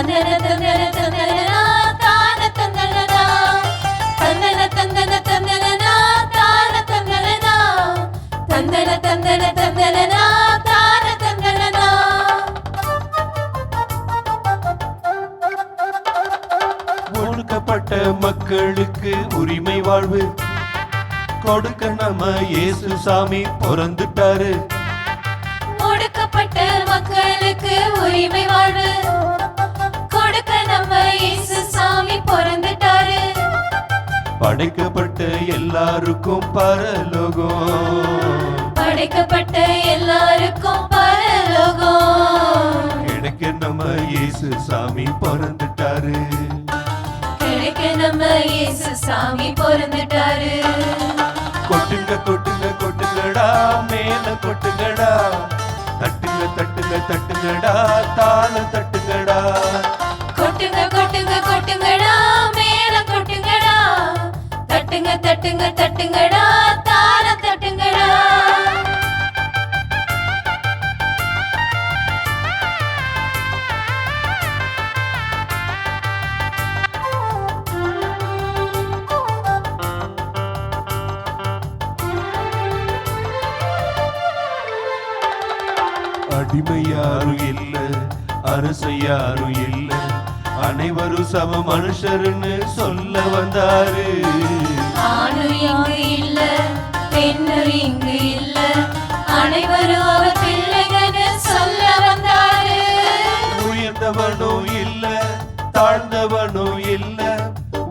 தந்தன தந்தன தந்தனா தான தந்தனா தந்தன தந்தன தந்தனா தான தந்தனா தந்தன தந்தன தந்தனா தான தந்தனா. ஒடுக்கப்பட்ட மக்களுக்கு உரிமை வாழ்வு கொடுக்க நம்ம இயேசு சாமி பிறந்துட்டாரு. ஒடுக்கப்பட்ட மக்களுக்கு உரிமை வாழ்வு கொடுக்க நம்ம இயேசு சாமி பிறந்துட்டாரு. படைக்கப்பட்ட எல்லாருக்கும் பரலோகம், படைக்கப்பட்ட எல்லாருக்கும் பரலோகம் கிடைக்க நம்ம இயேசு சாமி பிறந்துட்டாரு. கிடைக்க நம்ம இயேசு சாமி பிறந்துட்டாரு. கொட்டுங்க கொட்டுங்க கொட்டுங்கடா மேல கொட்டுங்கடா, தட்டுங்க தட்டுங்க தட்டுங்கடா தாளம் தட்டுங்கடா. கொட்டுங்க கொட்டுங்க கொட்டுங்கடா மேல கொட்டுங்கடா, தட்டுங்க தட்டுங்க தட்டுங்கடா தாளம் தட்டுங்கடா. அடிமை யாரும் இல்ல, அரசு யாரும் இல்ல, அனைவரும் சம மனுஷர்னு சொல்ல வந்தாரு. ஆணு இங்கு இல்ல, பெண்ணு இங்கு இல்ல, அனைவரும் அவர் பிள்ளைகன்னு சொல்ல வந்தாரு. உயர்ந்தவனும் இல்ல, தாழ்ந்தவனும் இல்ல,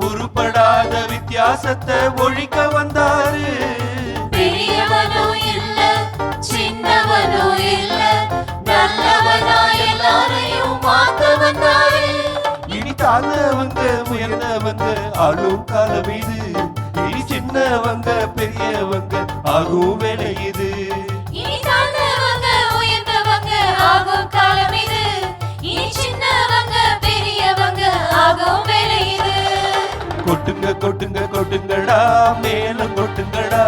உருப்படாத வித்தியாசத்தை ஒழிக்க வந்தாரு. பெரியவனும் இல்ல, சின்னவனும் இல்ல, நல்லவனா எல்லாரையும் மாத்த வந்தாரு. இனி தாழ்ந்தவங்க உயர்ந்தவங்க ஆளும் காலம் இது, இனி சின்னவங்க பெரியவங்க ஆகும் வேலை இது. இனி தாழ்ந்தவங்க உயர்ந்தவங்க ஆகும் காலம் இது, இனி சின்னவங்க பெரியவங்க ஆகும் வேலை இது. கொட்டுங்க கொட்டுங்க கொட்டுங்கடா மேல கொட்டுங்கடா,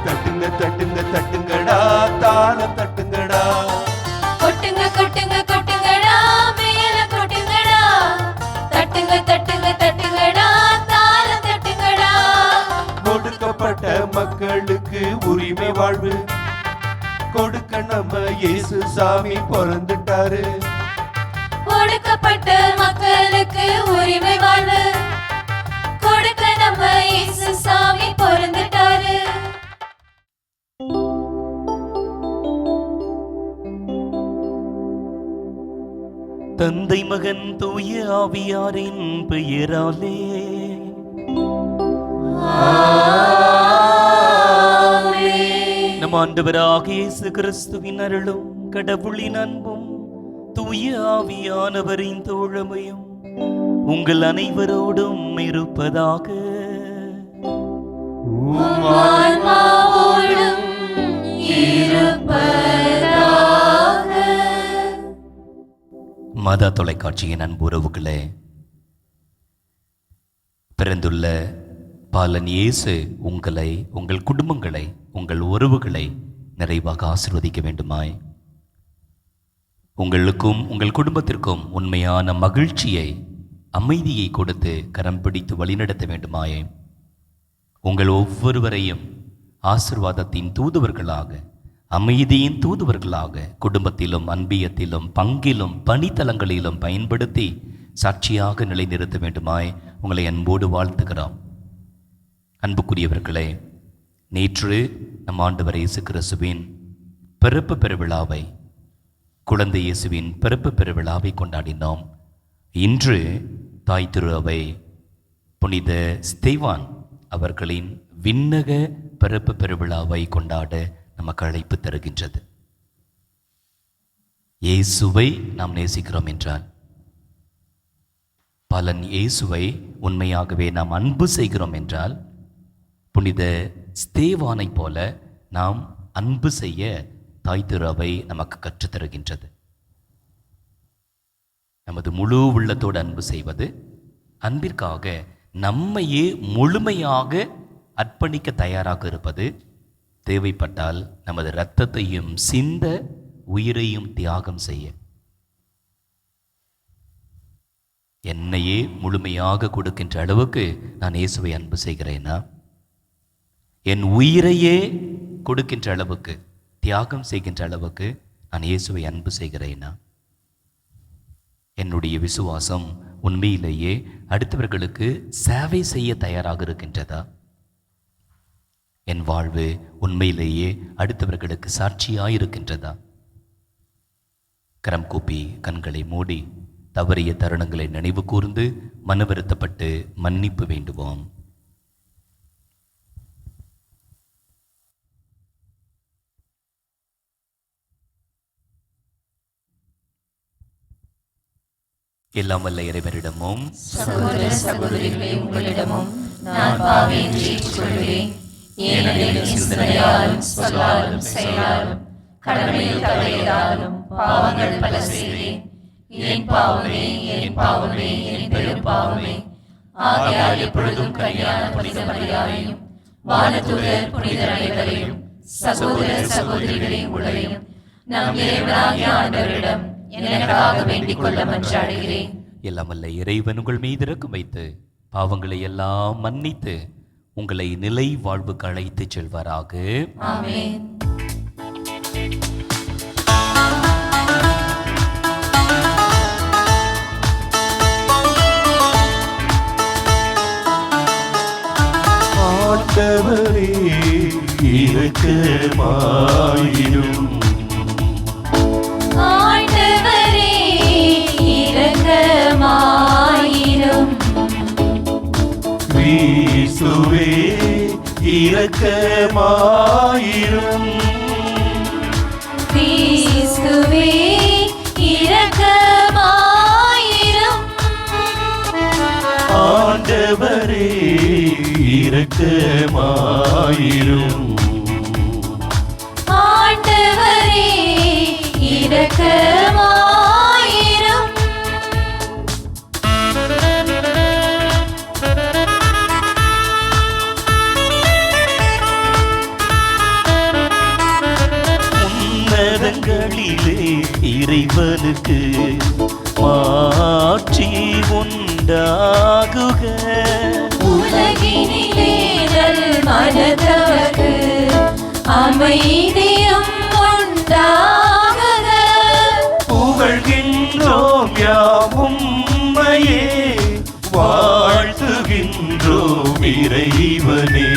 தட்டுங்க தட்டுங்க தட்டுங்கடா தாளம் தட்டுங்கடா. கொட்டுங்க கொட்டுங்க கொட்டுங்கடா மேல கொட்டுங்கடா, தட்டுங்க தட்டுங்க தட்டுங்கடா தாளம் தட்டுங்கடா. ஒடுக்கப்பட்ட மக்களுக்கு உரிமை வாழ்வு கொடுக்க நம்ம இயேசு சாமி பிறந்துட்டாரு. ஒடுக்கப்பட்ட மக்களுக்கு உரிமை வாழ்வு கொடுக்க நம்ம இயேசு சாமி பிறந்துட்டாரு. தந்தை மகன் தூய ஆவியாரின் பெயராலே நம் ஆண்டவராகிய இயேசு கிறிஸ்துவின் அருளும் கடவுளின் அன்பும் தூய ஆவியானவரின் தோழமையும் உங்கள் அனைவரோடும் இருப்பதாக. உம் ஆன்மாவோடும் இருப்பதாக. மாதா தொலைக்காட்சியின் அன்பு உறவுகளே, பிறந்துள்ள பாலன் இயேசு உங்களை, உங்கள் குடும்பங்களை, உங்கள் உறவுகளை நிறைவாக ஆசீர்வதிக்க வேண்டுமாய், உங்களுக்கும் உங்கள் குடும்பத்திற்கும் உண்மையான மகிழ்ச்சியை, அமைதியை கொடுத்து கரம் பிடித்து வழிநடத்த வேண்டுமாயே, உங்கள் ஒவ்வொருவரையும் ஆசீர்வாதத்தின் தூதுவர்களாக, அமைதியின் தூதுவர்களாக, குடும்பத்திலும் அன்பியத்திலும் பங்கிலும் பணித்தலங்களிலும் பயன்படுத்தி சாட்சியாக நிலைநிறுத்த வேண்டுமாய் உங்களை அன்போடு வாழ்த்துகிறோம். அன்புக்குரியவர்களே, நேற்று நம் ஆண்டவர் இயேசு கிறிஸ்துவின் பிறப்பு பெருவிழாவை, குழந்தை இயேசுவின் பிறப்பு பெருவிழாவை கொண்டாடினோம். இன்று தாய் திரு அவை புனித ஸ்தேவான் அவர்களின் விண்ணக பிறப்பு பெருவிழாவை கொண்டாட நமக்கு அழைப்பு தருகின்றது. இயேசுவை நாம் நேசிக்கிறோம் என்றால், பலன் இயேசுவை உண்மையாகவே நாம் அன்பு செய்கிறோம் என்றால், புனித ஸ்தேவானை போல நாம் அன்பு செய்ய தாய் திரு அவை நமக்கு கற்றுத்தருகின்றது. நமது முழு உள்ளத்தோடு அன்பு செய்வது, அன்பிற்காக நம்மையே முழுமையாக அர்ப்பணிக்க தயாராக இருப்பது, தேவைப்பட்டால் நமது இரத்தத்தையும் சிந்த, உயிரையும் தியாகம் செய்ய. என்னையே முழுமையாக கொடுக்கின்ற அளவுக்கு நான் இயேசுவை அன்பு செய்கிறேனா? என் உயிரையே கொடுக்கின்ற அளவுக்கு, தியாகம் செய்கின்ற அளவுக்கு நான் இயேசுவை அன்பு செய்கிறேனா? என்னுடைய விசுவாசம் உண்மையிலேயே அடுத்தவர்களுக்கு சேவை செய்ய தயாராக இருக்கின்றதா? என் வாழ்வு உண்மையிலேயே அடுத்தவர்களுக்கு சாட்சியாயிருக்கின்றதா? கரம் கூப்பி கண்களை மூடி தவறிய தருணங்களை நினைவு கூர்ந்து மனவருத்தப்பட்டு மன்னிப்பு வேண்டுவோம். எல்லாம் வல்ல இறைவனிடமும் சகோதர சகோதரிகளே, உங்களிடமும் நான் பாவியை ஏற்றுக்கொள்கிறேன். ஏனெனில் சிந்தனையாலும் சொல்லாலும் செயலாலும் கடமையில் தவறியதாலும் பாவங்கள் பல செய்தேன். என் பாவமே, என் பாவமே, என் பெரும் பாவமே. ஆகையால் எப்பொழுதும் கல்யாண புனித மரியாதையும் வானதூதர் புனிதர் அனைவரையும் சகோதர சகோதரிகளே உங்களையும் நம் இறைவனாகிய ஆண்டவரிடம் எனக்காக வேண்டிக் கொள்ள மன்றாடுகிறேன். எல்லாம் வல்ல இறைவன் உங்கள் மீது இரக்கம் வைத்து பாவங்களை எல்லாம் மன்னித்து உங்களை நிலை வாழ்வுக்கு அழைத்துச் செல்வாராக. ஆமென். ஆண்டவரே இரக்கமாயிரும். ஆண்டவரே இரக்கமாயிரும். கிறிஸ்துவே இரக்கமாயிரும். கிறிஸ்துவே இரக்கமாயிரும். ஆண்டவரே இரக்கமாயிரும். ஆண்டவரே இரக்கமாயிரும். உன்னதங்களிலே இறைவனுக்கு மாட்சி உண்டாகுக. உலகினிலே நல் மனத்தவர்க்கு அமைதியும் உண்டாகுக. புகழ்கின்றோம் யாம் உம்மையே, வாழ்த்துகின்றோம் இறைவனே.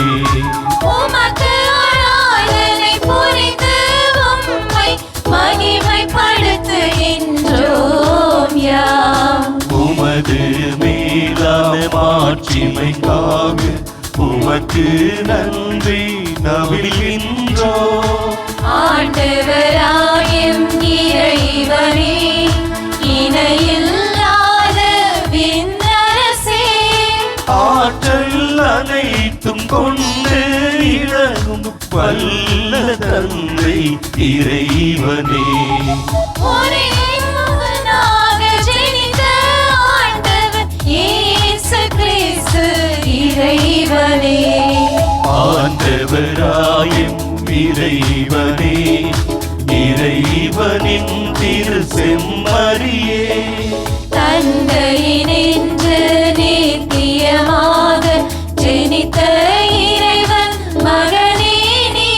உமக்கு ஆராதனை புரிந்து உம்மை மகிமைப்படுத்துகின்றோம் யாம். உமது மேலான மாட்சிமைக்காக உமக்கு நன்றி நவிழ்கின்றோம். ஆண்டவராயும் இறைவனே, இணையில்லாத விண்ணரசே, ஆற்றல் அனைத்தும் கொண்டு இழகும் வல்ல தந்தை இறைவனே. ஒரே மகனாக ஜனித்த ஆண்டவர் இயேசு கிறிஸ்து இறைவனே. ஆண்டவராயும் இறைவனே, இறைவனின் திரு செம்மறியே, தந்தையினின்று நித்தியமாக ஜனித்த இறைவன் மகனே நீ.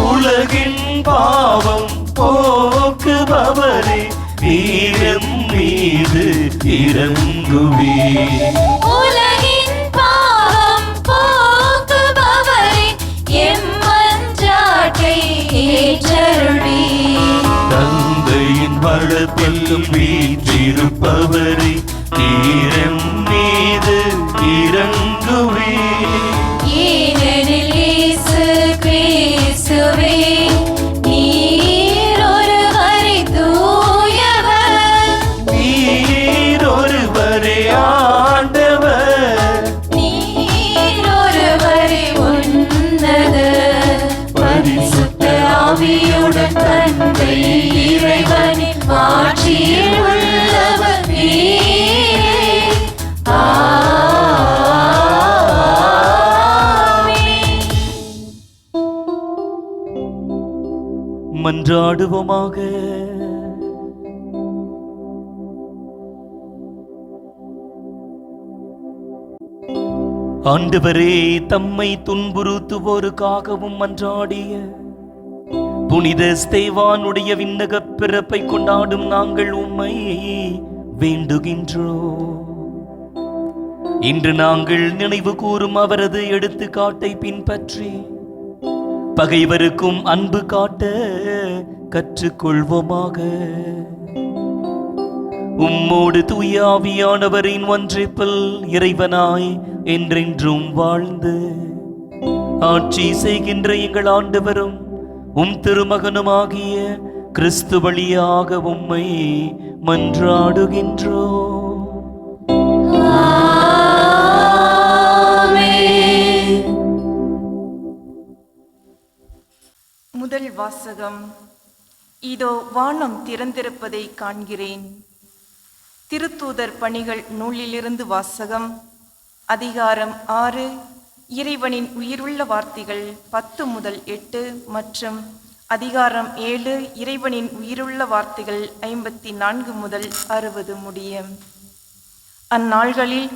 உலகின் பாவம் போக்குபவரே, நீரம் மீது இறங்குவே. உலகின் பாவம் போக்குபவரே, எம் மன்றாட்டை ஏற்றருளி. தந்தையின் வளப்பெல்லும் வீற்றிருப்பவரே, நீரம் மீது இறங்குவே. ஏனெனில் இயேசு கிறிஸ்துவே நீர் ஒருவரே தூயவர். நீர் ஒருவரே ஆண்டவர். நீர் ஒருவரே உன்னதர். பரிசுத்த ஆவியுடன் தந்தை இறைவனின் ஆட்சியில் உள்ளவர் நீரே. ஆமென். மன்றாடுவோமாக. ஆண்டவரே, தம்மை துன்புறுத்துவோருக்காகவும் மன்றாடிய புனித ஸ்தேவானுடைய விண்ணகப் பிறப்பை கொண்டாடும் நாங்கள் உம்மை வேண்டுகின்றோம். இன்று நாங்கள் நினைவு கூறும் அவரது எடுத்துக்காட்டை பின்பற்றி பகைவருக்கும் அன்பு காட்ட கற்றுக்கொள்வோமாக. உம்மோடு தூய ஆவியானவரின் ஒன்றிப்பில் இறைவனாய் என்றென்றும் வாழ்ந்து ஆட்சி செய்கின்ற எங்கள் ஆண்டவரும் உம் திருமகனுமாகிய கிறிஸ்து வழியாக உம்மை மன்றாடுகின்றோம். முதல் வாசகம். இதோ வானம் திறந்திருப்பதை காண்கிறேன். திருத்தூதர் பணிகள் நூலிலிருந்து வாசகம். அதிகாரம் 6, இறைவனின் உயிருள்ள வார்த்தைகள் 10 முதல் 8 மற்றும் அதிகாரம் 7, இறைவனின் உயிருள்ள வார்த்தைகள் 54 முதல் 60 முடிய. அந்நாள்களில்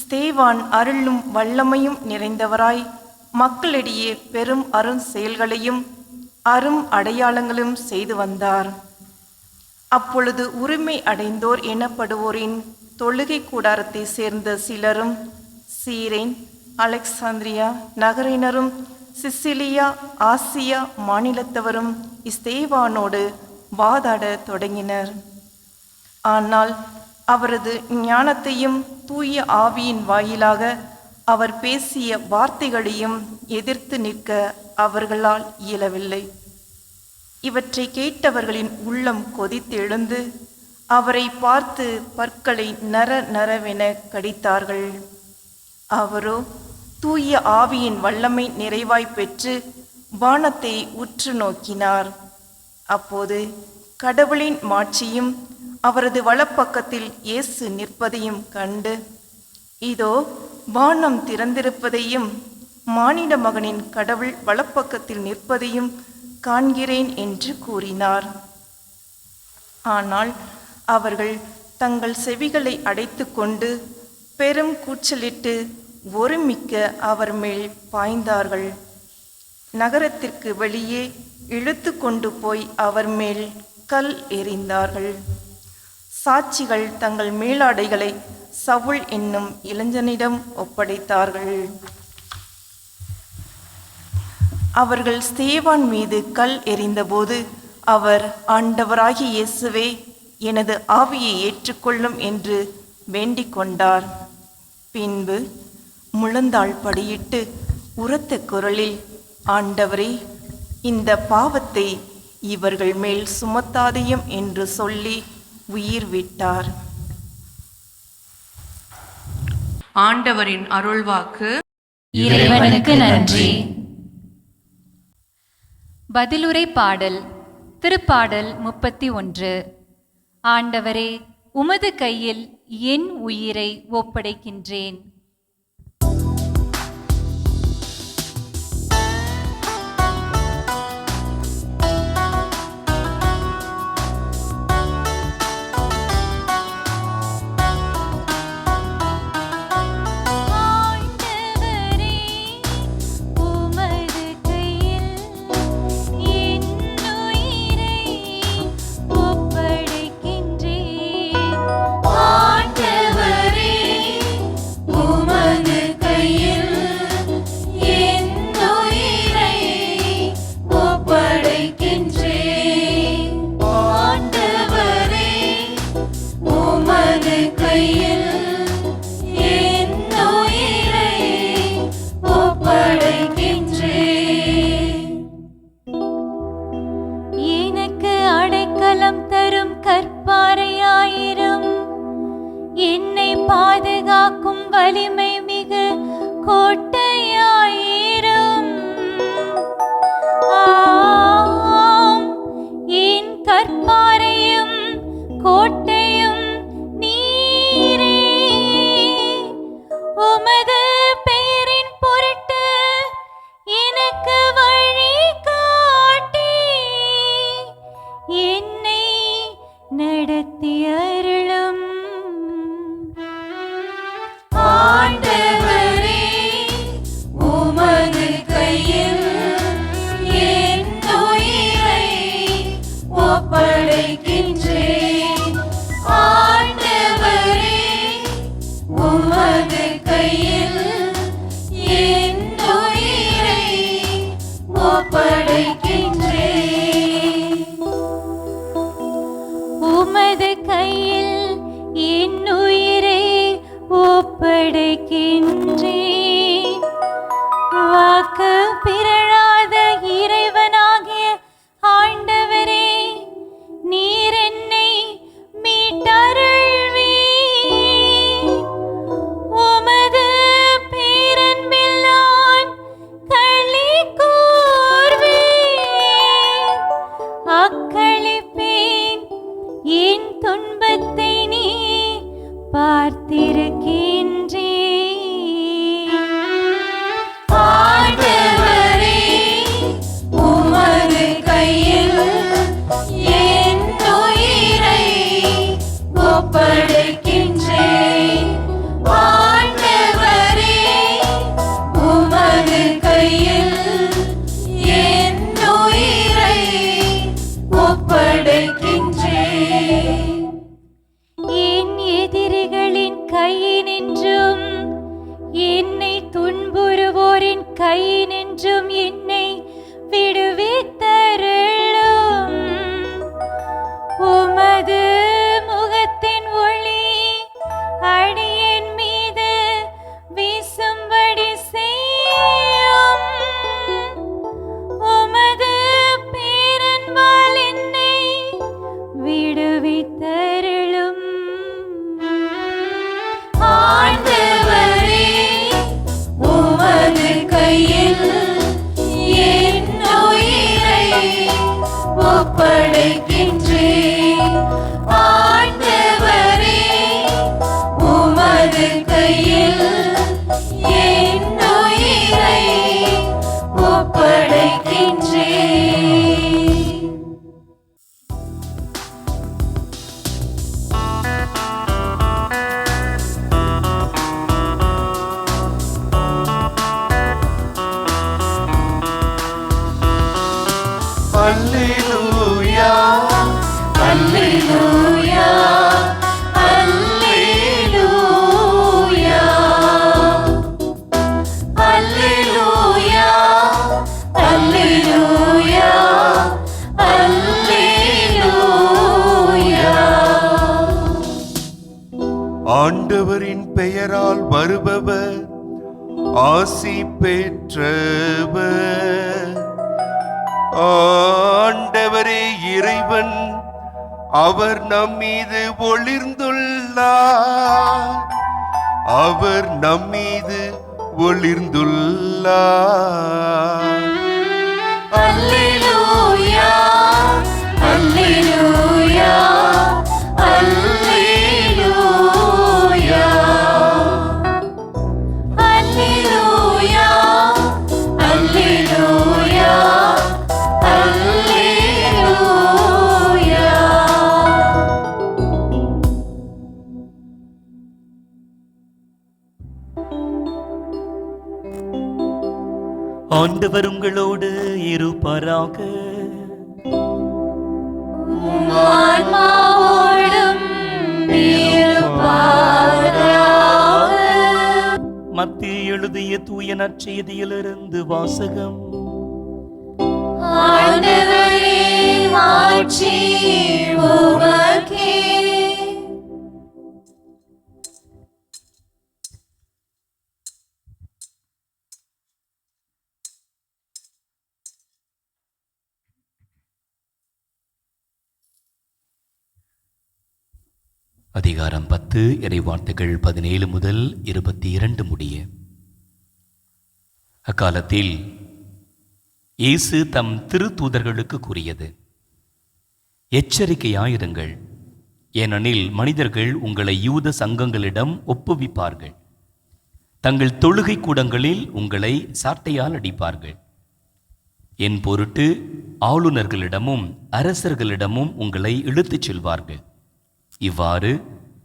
ஸ்தேவான் அருளும் வல்லமையும் நிறைந்தவராய் மக்களிடையே பெரும் அரும் செயல்களையும் அரும் அடையாளங்களும் செய்து வந்தார். அப்பொழுது உரிமை அடைந்தோர் எனப்படுவோரின் தொழுகை கூடாரத்தை சேர்ந்த சிலரும் சீரேன், அலெக்சாந்திரியா நகரினரும் சிசிலியா ஆசியா மாநிலத்தவரும் ஸ்தேவானோடு வாதாட தொடங்கினர். ஆனால் அவரது ஞானத்தையும் தூய ஆவியின் வாயிலாக அவர் பேசிய வார்த்தைகளையும் எதிர்த்து நிற்க அவர்களால் இயலவில்லை. இவற்றை கேட்டவர்களின் உள்ளம் கொதித்தெழுந்து அவரை பார்த்து பற்களை நர நரவென கடித்தார்கள். அவரோ தூய ஆவியின் வல்லமை நிறைவாய் பெற்று வானத்தை உற்று நோக்கினார். அப்போது கடவுளின் மாட்சியும் அவரது வலப்பக்கத்தில் இயேசு நிற்பதையும் கண்டு, இதோ வானம் திறந்திருப்பதையும் மானிட மகனின் கடவுள் வலப்பக்கத்தில் நிற்பதையும் காண்கிறேன் என்று கூறினார். ஆனால் அவர்கள் தங்கள் செவிகளை அடைத்து கொண்டு பெரும் கூச்சலிட்டு ஒருமிக்க அவர் மேல் பாய்ந்தார்கள். நகரத்திற்கு வெளியே இழுத்து கொண்டு போய் அவர் மேல் கல் எறிந்தார்கள். சாட்சிகள் தங்கள் மேலாடைகளை சவுல் என்னும் இளைஞனிடம் ஒப்படைத்தார்கள். அவர்கள் ஸ்தேவான் மீது கல் எறிந்தபோது அவர், ஆண்டவராகிய இயேசுவே, எனது ஆவியை ஏற்றுக்கொள்ளும் என்று வேண்டிக் கொண்டார். பின்பு முழந்தாள் படியிட்டு உரத்த குரலில், ஆண்டவரே, இந்த பாவத்தை இவர்கள் மேல் சுமத்தாதையும் என்று சொல்லி உயிர் விட்டார். ஆண்டவரின் அருள்வாக்கு. இறைவனுக்கு நன்றி. பதிலுரை பாடல். திருப்பாடல் 31. ஆண்டவரே, உமது கையில் என் உயிரை ஒப்படைக்கின்றேன். பாதுகாக்கும் வலிமை மிகு கோட்டையாயிரும். ஆம், என் கற்பாரையும் கோட்டையும் நீரே. உமது பெயரின் பொருட்டு எனக்கு வழி காட்டி என்னை நடத்தி அருளும். ஆண்டவரே, ஒப்படைக்கின்றேன். ஆண்டவரே, உமது கையில் என் உயிரை ஒப்படைக்கின்றேன். உமது கையில் என் உயிரை ஒப்படைக்கின்றேன். வாக்கு பிறழாத இறைவனாகிய ஆண்டவரே, நீர் என்னை மீட்டருள்வீர். உமது பேரன்பில் நான் களி கூர்வேன். அக்களிப்பேன், என் துன்பத்தை நீ பார்த்திருக்கின்றேன். ஆண்டவரே, உமது கையில் என் உயிரை ஒப்படைக்கின்றேன். ஆண்டவரே, உமது கையில் என் உயிரை ஒப்படைக்கின்றேன். என் எதிரிகளின் கையினின்றும் என்னை துன்புறுவோரின் கையினின்றும் என்னை விடுவித்தருளும். உமது முகத்தின் ஒளி அடியேன் மீது வீசும்படி செய்யும். உமது பேரன்பால் என்னை விடுவித்தருளும். ஆண்டவரே, உமது கையில் என் உயிரை ஒப்படைக்கின்றேன். ஆண்டவரே, உமது கையில் என் உயிரை ஒப்படைக்கின்றேன். அல்லேலூயா அல்லேலூயா, அல்லேலூயா, அல்லேலூயா, அல்லேலூயா, அல்லேலூயா. ஆண்டவரின் பெயரால் வருபவர் ஆசி பெற்றவர். ஆண்டவரே இறைவன், அவர் நம்மீது ஒளிர்ந்துள்ளார். அவர் நம்மீது ஒளிர்ந்துள்ளார். அல்லேலூயா, அல்லேலூயா, அல்லேலூயா, அல்லேலூயா, அல்லேலூயா, அல்லேலூயா. ஆண்டவர் உங்களோடு இருப்பாராக. ஆன்மாவோடும் இருப்பாராக. மத்திய எழுதிய தூய நற்செய்தியிலிருந்து வாசகம். ஆண்டவரே, மாட்சி உமக்கே. அதிகாரம் 10, இறைவார்த்தைகள் 17 முதல் 22 முடிய. அக்காலத்தில் இயேசு தம் திருத்தூதர்களுக்கு கூறியது: எச்சரிக்கையாயிருங்கள், ஏனெனில் மனிதர்கள் உங்களை யூத சங்கங்களிடம் ஒப்புவிப்பார்கள். தங்கள் தொழுகை கூடங்களில் உங்களை சாட்டையால் அடிப்பார்கள். என் பொருட்டு ஆளுநர்களிடமும் அரசர்களிடமும் உங்களை இழுத்துச் செல்வார்கள். இவ்வாறு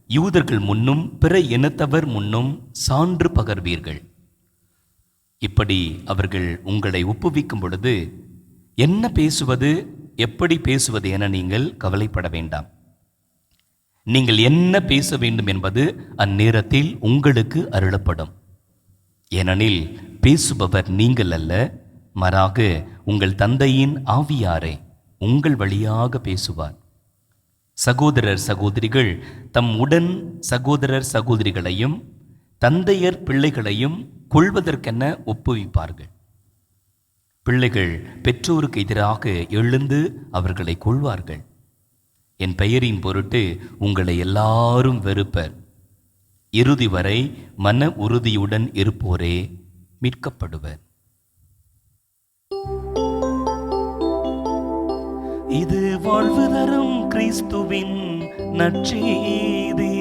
யூதர்கள் முன்னும் பிற இனத்தவர் முன்னும் சான்று பகர்வீர்கள். இப்படி அவர்கள் உங்களை ஒப்புவிக்கும் பொழுது என்ன பேசுவது, எப்படி பேசுவது என நீங்கள் கவலைப்பட வேண்டாம். நீங்கள் என்ன பேச வேண்டும் என்பது அந்நேரத்தில் உங்களுக்கு அருளப்படும். ஏனெனில் பேசுபவர் நீங்கள் அல்ல, மாறாக உங்கள் தந்தையின் ஆவியாரே உங்கள் வழியாக பேசுவார். சகோதரர் சகோதரிகள் தம் உடன் சகோதரர் சகோதரிகளையும் தந்தையர் பிள்ளைகளையும் கொள்வதற்கென ஒப்புவிப்பார்கள். பிள்ளைகள் பெற்றோருக்கு எதிராக எழுந்து அவர்களை கொள்வார்கள். என் பெயரின் பொருட்டு உங்களை எல்லாரும் வெறுப்பர். இறுதி வரை மன உறுதியுடன் இருப்போரே மீட்கப்படுவர். இது வாழ்வு தரும் கிறிஸ்துவின் நற்செய்தி.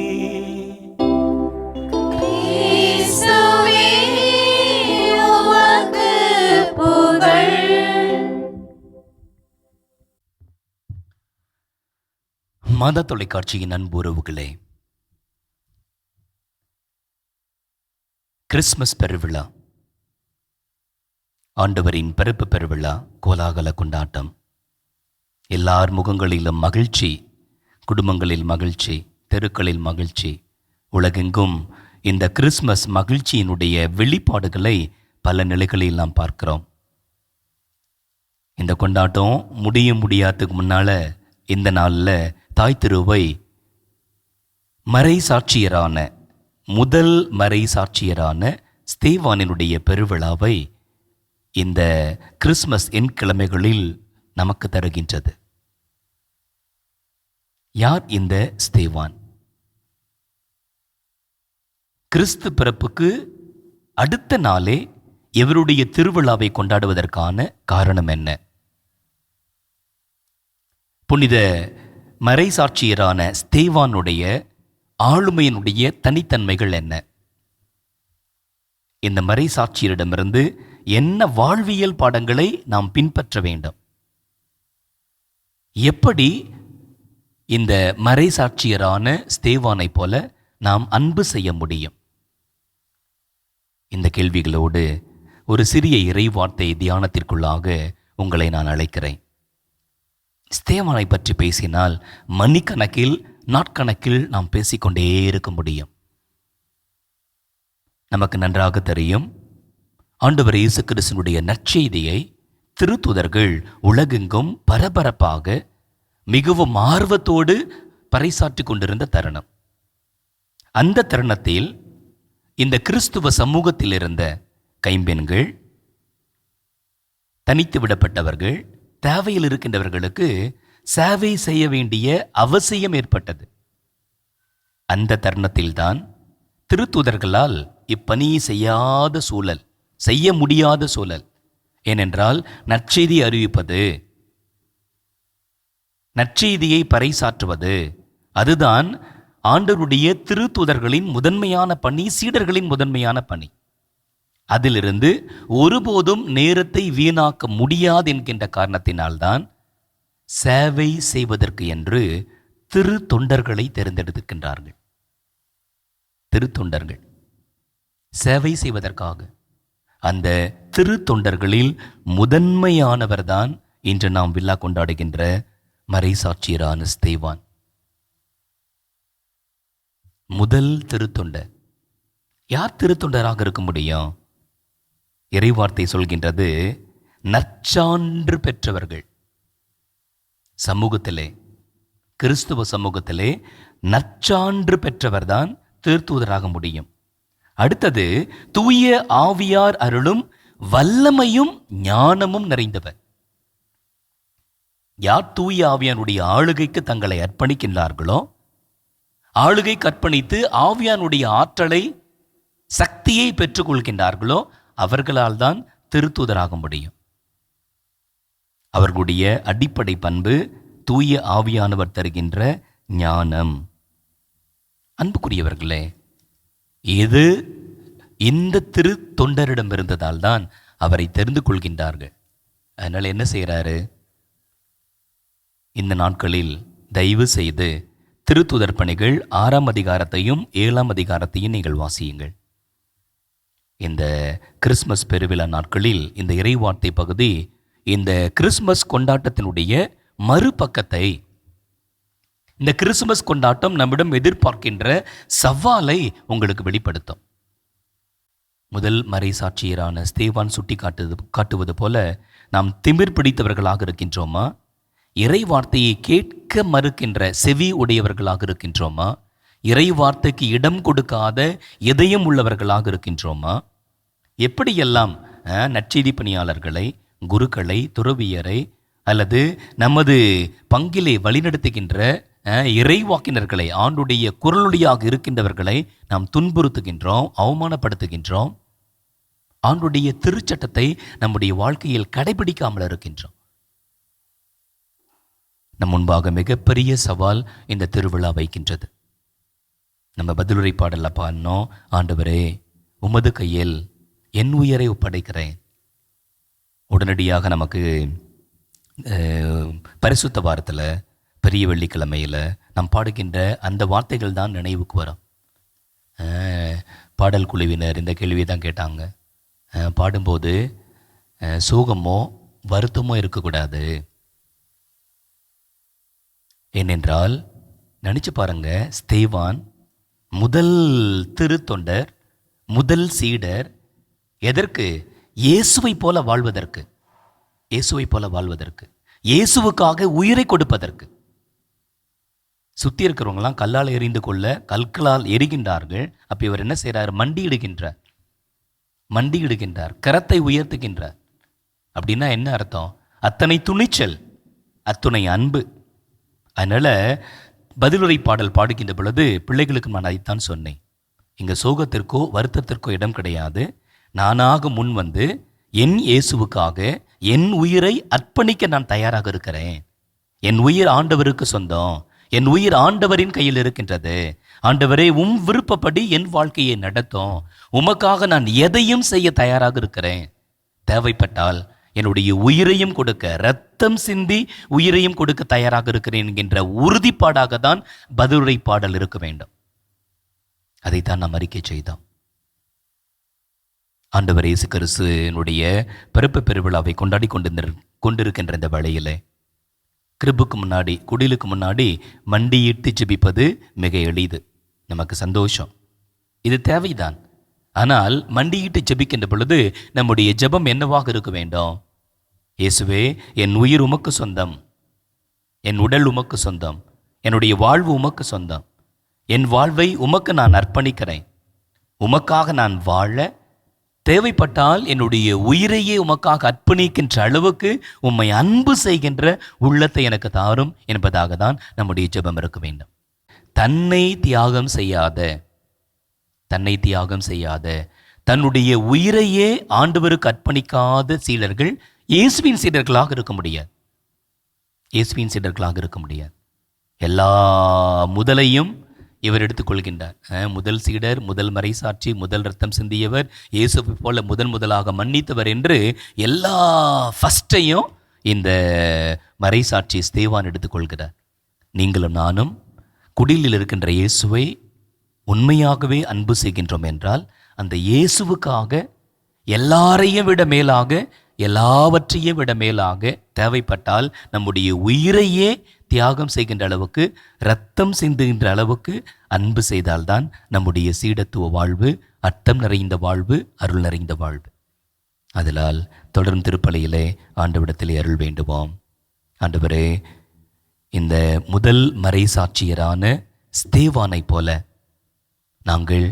இயேசுவே உமக்கு புகழ். மாதா தொலைக்காட்சியின் அன்பு உறவுகளே, கிறிஸ்மஸ் பெருவிழா, ஆண்டவரின் பிறப்பு பெருவிழா, கோலாகல கொண்டாட்டம். எல்லார் முகங்களிலும் மகிழ்ச்சி, குடும்பங்களில் மகிழ்ச்சி, தெருக்களில் மகிழ்ச்சி. உலகெங்கும் இந்த கிறிஸ்மஸ் மகிழ்ச்சியினுடைய வெளிப்பாடுகளை பல நிலைகளில் நாம் பார்க்கிறோம். இந்த கொண்டாட்டம் முடியாததுக்கு முன்னால இந்த நாளில் தாய் திருவை மறை சாட்சியரான முதல் மறை சாட்சியரான ஸ்தேவானினுடைய பெருவிழாவை இந்த கிறிஸ்மஸ் எண்கிழமைகளில் நமக்கு தருகின்றது. யார் இந்த ஸ்தேவான்? கிறிஸ்து பிறப்புக்கு அடுத்த நாளே இவருடைய திருவிழாவை கொண்டாடுவதற்கான காரணம் என்ன? புனித மறைசாட்சியரான ஸ்தேவானுடைய ஆளுமையினுடைய தனித்தன்மைகள் என்ன? இந்த மறைசாட்சியரிடமிருந்து என்ன வாழ்வியல் பாடங்களை நாம் பின்பற்ற வேண்டும்? எப்படி இந்த மறைசாட்சியரான ஸ்தேவானை போல நாம் அன்பு செய்ய முடியும்? இந்த கேள்விகளோடு ஒரு சிறிய இறைவார்த்தை தியானத்திற்குள்ளாக உங்களை நான் அழைக்கிறேன். ஸ்தேவானை பற்றி பேசினால் மணிக்கணக்கில் நாட்கணக்கில் நாம் பேசிக்கொண்டே இருக்க முடியும். நமக்கு நன்றாக தெரியும், ஆண்டவர் இயேசு கிறிஸ்துவினுடைய நற்செய்தியை திருத்தூதர்கள் உலகெங்கும் பரபரப்பாக மிகவும் ஆர்வத்தோடு பறைசாற்றி கொண்டிருந்த தருணம். அந்த தருணத்தில் இந்த கிறிஸ்துவ சமூகத்தில் இருந்த கைம்பெண்கள், தனித்து விடப்பட்டவர்கள், தேவையில் இருக்கின்றவர்களுக்கு சேவை செய்ய வேண்டிய அவசியம் ஏற்பட்டது. அந்த தருணத்தில்தான் திருத்தூதர்களால் இப்பணியை செய்ய முடியாத சூழல். ஏனென்றால் நற்செய்தி அறிவிப்பது, நற்செய்தியை பறைசாற்றுவது, அதுதான் ஆண்டவருடைய திருத்தூதர்களின் முதன்மையான பணி, சீடர்களின் முதன்மையான பணி. அதிலிருந்து ஒருபோதும் நேரத்தை வீணாக்க முடியாது என்கின்ற காரணத்தினால்தான் சேவை செய்வதற்கு என்று திருத்தொண்டர்களை தேர்ந்தெடுக்கின்றார்கள். திருத்தொண்டர்கள் சேவை செய்வதற்காக. அந்த திருத்தொண்டர்களில் முதன்மையானவர்தான் இன்று நாம் விழா கொண்டாடுகின்ற மறைசாட்சியரான ஸ்தேவான். முதல் திருத்தொண்டர். யார் திருத்தொண்டராக இருக்க முடியும்? இறைவார்த்தை சொல்கின்றது, நற்சான்று பெற்றவர்கள். சமூகத்திலே, கிறிஸ்துவ சமூகத்திலே நற்சான்று பெற்றவர்தான் திருத்தூதராக முடியும். அடுத்தது, தூய ஆவியார் அருளும் வல்லமையும் ஞானமும் நிறைந்தவர். யார் தூய ஆவியானுடைய ஆளுகைக்கு தங்களை அர்ப்பணிக்கின்றார்களோ, ஆளுகைக்கு அர்ப்பணித்து ஆவியானுடைய ஆற்றலை, சக்தியை பெற்றுக்கொள்கின்றார்களோ, அவர்களால் தான் திருத்தூதராக முடியும். அவர்களுடைய அடிப்படை பண்பு தூய ஆவியானவர் தருகின்ற ஞானம். அன்புக்குரியவர்களே, இது இந்த திரு தொண்டரிடம் இருந்ததால் தான் அவரை தெரிந்து கொள்கின்றார்கள். அதனால் என்ன செய்கிறாரு? இந்த நாட்களில் தயவு செய்து திருத்துதர் பணிகள் 6ஆம் அதிகாரத்தையும் 7ஆம் அதிகாரத்தையும் நீங்கள் வாசியுங்கள். இந்த கிறிஸ்மஸ் பெருவிழா நாட்களில் இந்த இறைவார்த்தை பகுதி இந்த கிறிஸ்மஸ் கொண்டாட்டத்தினுடைய மறுபக்கத்தை, இந்த கிறிஸ்துமஸ் கொண்டாட்டம் நம்மிடம் எதிர்பார்க்கின்ற சவாலை உங்களுக்கு வெளிப்படுத்தும். முதல் மறைசாட்சியரான ஸ்தேவான் சுட்டி காட்டுவது போல நாம் திமிர் பிடித்தவர்களாக இருக்கின்றோமா? இறை வார்த்தையை கேட்க மறுக்கின்ற செவி உடையவர்களாக இருக்கின்றோமா? இறை வார்த்தைக்கு இடம் கொடுக்காத இதயம் உள்ளவர்களாக இருக்கின்றோமா? எப்படியெல்லாம் நற்செய்தி பணியாளர்களை, குருக்களை, துறவியரை அல்லது நமது பங்கிலே வழிநடத்துகின்ற இறைவாக்கினர்களை, ஆண்டுடைய குரலொலியாக இருக்கின்றவர்களை நாம் துன்புறுத்துகின்றோம், அவமானப்படுத்துகின்றோம். ஆண்டுடைய திருச்சட்டத்தை நம்முடைய வாழ்க்கையில் கடைபிடிக்காமல் இருக்கின்றோம். நம் முன்பாக மிகப்பெரிய சவால் இந்த திருவிழா வைக்கின்றது. நம்ம பதிலுரை பாடல பாடினோம், ஆண்டவரே உமது கையில் என் உயிரை ஒப்படைக்கிறேன். உடனடியாக நமக்கு பரிசுத்த வாரத்தில் பெரிய வெள்ளிக்கிழமையில் நாம் பாடுகின்ற அந்த வார்த்தைகள் தான் நினைவுக்கு வரும். பாடல் குழுவினர் இந்த கேள்வியை தான் கேட்டாங்க. பாடும்போது சோகமோ வருத்தமோ இருக்கக்கூடாது. ஏனென்றால் நினச்சி பாருங்க, ஸ்தேவான் முதல் திருத்தொண்டர், முதல் சீடர். எதற்கு? இயேசுவை போல வாழ்வதற்கு, இயேசுவை போல வாழ்வதற்கு, இயேசுவுக்காக உயிரை கொடுப்பதற்கு. சுற்றி இருக்கிறவங்களாம் கல்லால் எறிந்து கொள்ள கற்களால் எரிகின்றார்கள். அப்போ இவர் என்ன செய்கிறார்? மண்டியிடுகின்றார், கரத்தை உயர்த்துகின்றார். அப்படின்னா என்ன அர்த்தம்? அத்தனை துணிச்சல், அத்துணை அன்பு. அதனால் பதிலுரை பாடல் பாடுகின்ற பொழுது பிள்ளைகளுக்கு நான் அதைத்தான் சொன்னேன். இங்கே சோகத்திற்கோ வருத்தத்திற்கோ இடம் கிடையாது. நானாக முன் வந்து என் இயேசுவுக்காக என் உயிரை அர்ப்பணிக்க நான் தயாராக இருக்கிறேன். என் உயிர் ஆண்டவருக்கு சொந்தம், என் உயிர் ஆண்டவரின் கையில் இருக்கின்றது. ஆண்டவரே, உம் விருப்பப்படி என் வாழ்க்கையை நடத்தும். உமக்காக நான் எதையும் செய்ய தயாராக இருக்கிறேன். தேவைப்பட்டால் என்னுடைய உயிரையும் கொடுக்க, இரத்தம் சிந்தி உயிரையும் கொடுக்க தயாராக இருக்கிறேன் என்கின்ற உறுதிப்பாடாக தான் பதிலுரை பாடல் இருக்க வேண்டும். அதைத்தான் நாம் அறிக்கை செய்தோம். ஆண்டவர் இயேசு கிறிஸ்துவினுடைய பிறப்பு பெருவிழாவை கொண்டாடி கொண்டிருக்கின்ற இந்த வேளையிலே கிருபுக்கு முன்னாடி, குடிலுக்கு முன்னாடி மண்டியிட்டு ஜெபிப்பது மிக எளிது, நமக்கு சந்தோஷம், இது தேவைதான். ஆனால் மண்டியிட்டு ஜெபிக்கின்ற பொழுது நம்முடைய ஜெபம் என்னவாக இருக்க வேண்டும்? இயேசுவே, என் உயிர் உமக்கு சொந்தம், என் உடல் உமக்கு சொந்தம், என்னுடைய வாழ்வு உமக்கு சொந்தம். என் வாழ்வை உமக்கு நான் அர்ப்பணிக்கிறேன். உமக்காக நான் வாழ, தேவைப்பட்டால் என்னுடைய உயிரையே உமக்காக அர்ப்பணிக்கின்ற அளவுக்கு உம்மை அன்பு செய்கின்ற உள்ளத்தை எனக்கு தாரும் என்பதாக தான் நம்முடைய ஜெபம் இருக்க வேண்டும். தன்னை தியாகம் செய்யாத தன்னுடைய உயிரையே ஆண்டவருக்கு அர்ப்பணிக்காத சீடர்கள் இயேசுவின் சீடர்களாக இருக்க முடியாது. எல்லா முதலையும் இவர் எடுத்துக்கொள்கின்றார். முதல் சீடர், முதல் மறைசாட்சி, முதல் இரத்தம் சிந்தியவர், இயேசுவை போல முதலாக மன்னித்தவர் என்று எல்லா ஃபஸ்ட்டையும் இந்த மறைசாட்சி ஸ்தேவான் எடுத்துக்கொள்கிறார். நீங்களும் நானும் குடிலில் இருக்கின்ற இயேசுவை உண்மையாகவே அன்பு செய்கின்றோம் என்றால், அந்த இயேசுவுக்காக எல்லாரையும் விட மேலாக, எல்லாவற்றையும் விட மேலாக, தேவைப்பட்டால் நம்முடைய உயிரையே தியாகம் செய்கின்ற அளவுக்கு, இரத்தம் சிந்துகின்ற அளவுக்கு அன்பு செய்தால்தான் நம்முடைய சீடத்துவ வாழ்வு அர்த்தம் நிறைந்த வாழ்வு, அருள் நிறைந்த வாழ்வு. அதனால் தொடர்ந்து திருப்பலியிலே ஆண்டவரிடத்திலே அருள் வேண்டுவோம். ஆண்டவரே, இந்த முதல் மறைசாட்சியரான ஸ்தேவானை போல நாங்கள்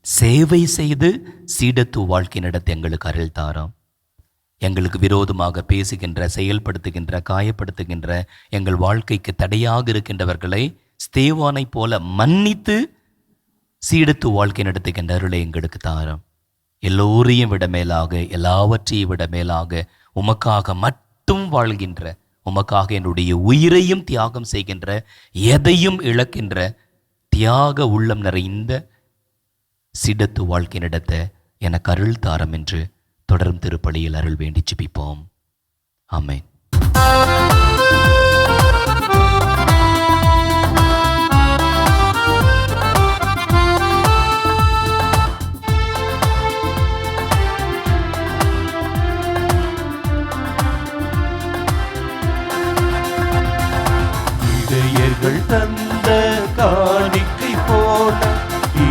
சேவை செய்து சீடத்துவ வாழ்க்கை நடத்த எங்களுக்கு அருள் தாரோம். எங்களுக்கு விரோதமாக பேசுகின்ற, செயல்படுத்துகின்ற, காயப்படுத்துகின்ற, எங்கள் வாழ்க்கைக்கு தடையாக இருக்கின்றவர்களை ஸ்தேவானை போல மன்னித்து சீடத்துவ வாழ்க்கை நடத்துகின்ற அருளை எங்களுக்கு தாரோம். எல்லோரையும் விட மேலாக, எல்லாவற்றையும் விட மேலாக உமக்காக மட்டும் வாழ்கின்ற, உமக்காக என்னுடைய உயிரையும் தியாகம் செய்கின்ற, எதையும் இழக்கின்ற தியாக உள்ளம் நிறைந்த சீடத்து வாழ்க்கை நடத்த எனக்கு அருள் தாரம் என்று தொடரும் திருப்பலியில் அருள் வேண்டி ஜெபிப்போம். ஆமென். இடையர்கள் தந்த காணிக்கை போல